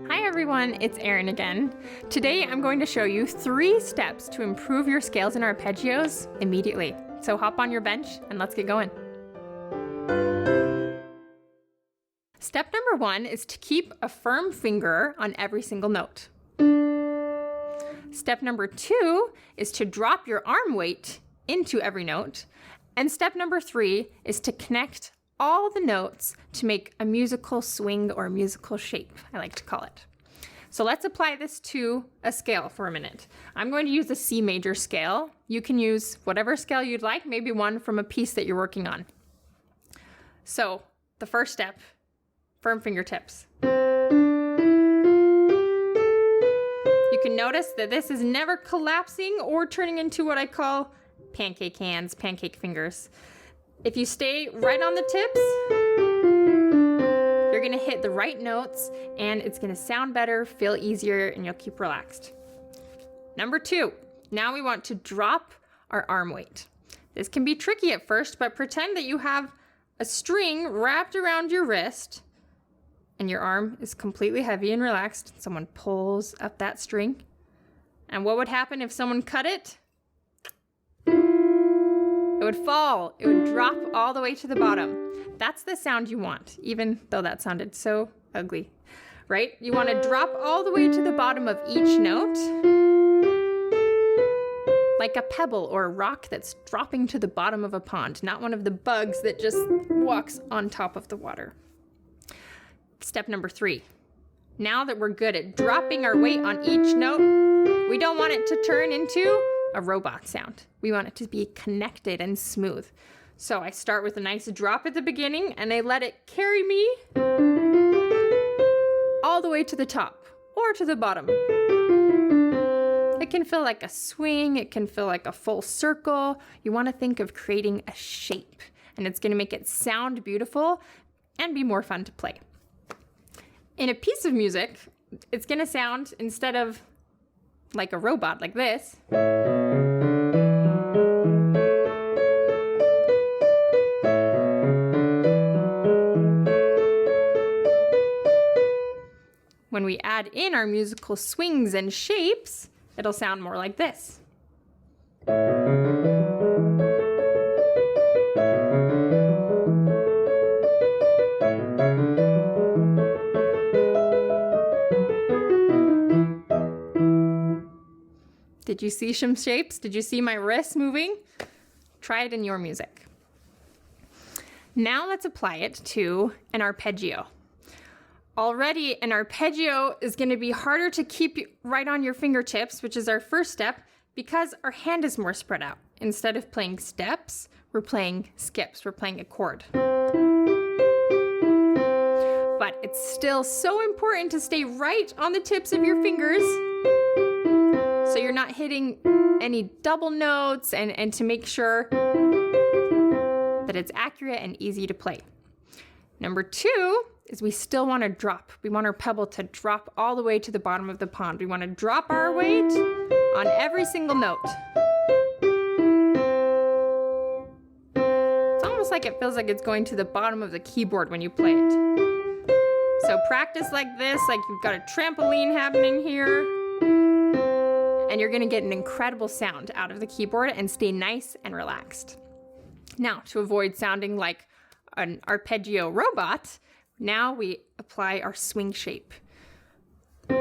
Hi everyone, it's Erin again. Today I'm going to show you 3 steps to improve your scales and arpeggios immediately. So hop on your bench and let's get going. Step number 1 is to keep a firm finger on every single note. Step number 2 is to drop your arm weight into every note. And step number 3 is to connect all the notes to make a musical swing or a musical shape, I like to call it. So let's apply this to a scale for a minute. I'm going to use the C major scale. You can use whatever scale you'd like, maybe one from a piece that you're working on. So the first step, firm fingertips. You can notice that this is never collapsing or turning into what I call pancake hands, pancake fingers. If you stay right on the tips, you're gonna hit the right notes and it's gonna sound better, feel easier, and you'll keep relaxed. Number 2, now we want to drop our arm weight. This can be tricky at first, but pretend that you have a string wrapped around your wrist and your arm is completely heavy and relaxed. Someone pulls up that string. And what would happen if someone cut it? It would fall. It would drop all the way to the bottom. That's the sound you want, even though that sounded so ugly, right? You want to drop all the way to the bottom of each note, like a pebble or a rock that's dropping to the bottom of a pond, not one of the bugs that just walks on top of the water. Step number 3. Now that we're good at dropping our weight on each note, we don't want it to turn into a robot sound. We want it to be connected and smooth. So I start with a nice drop at the beginning and I let it carry me all the way to the top or to the bottom. It can feel like a swing, it can feel like a full circle. You want to think of creating a shape, and it's going to make it sound beautiful and be more fun to play. In a piece of music, it's going to sound, instead of like a robot like this, when we add in our musical swings and shapes, it'll sound more like this. Did you see some shapes? Did you see my wrists moving? Try it in your music. Now let's apply it to an arpeggio. Already, an arpeggio is going to be harder to keep right on your fingertips, which is our first step, because our hand is more spread out. Instead of playing steps, we're playing skips. We're playing a chord. But it's still so important to stay right on the tips of your fingers so you're not hitting any double notes, and to make sure that it's accurate and easy to play. Number 2 is we still want to drop. We want our pebble to drop all the way to the bottom of the pond. We want to drop our weight on every single note. It's almost like it feels like it's going to the bottom of the keyboard when you play it. So practice like this, like you've got a trampoline happening here. And you're gonna get an incredible sound out of the keyboard and stay nice and relaxed. Now, to avoid sounding like an arpeggio robot, now we apply our swing shape. You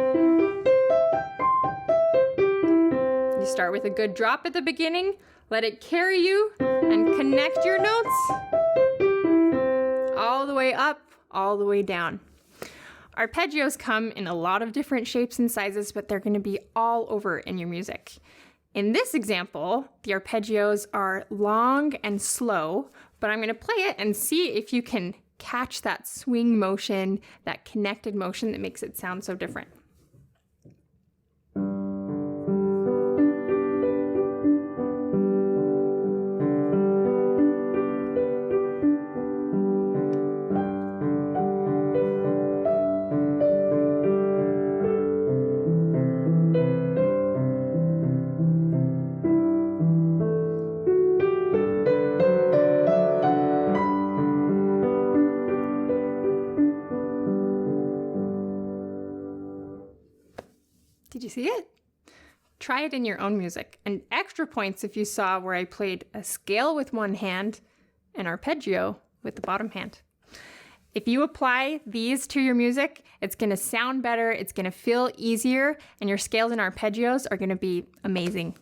start with a good drop at the beginning, let it carry you, and connect your notes all the way up, all the way down. Arpeggios come in a lot of different shapes and sizes, but they're going to be all over in your music. In this example, the arpeggios are long and slow, but I'm going to play it and see if you can catch that swing motion, that connected motion that makes it sound so different. Did you see it? Try it in your own music. And extra points if you saw where I played a scale with one hand and arpeggio with the bottom hand. If you apply these to your music, it's going to sound better, it's going to feel easier, and your scales and arpeggios are going to be amazing.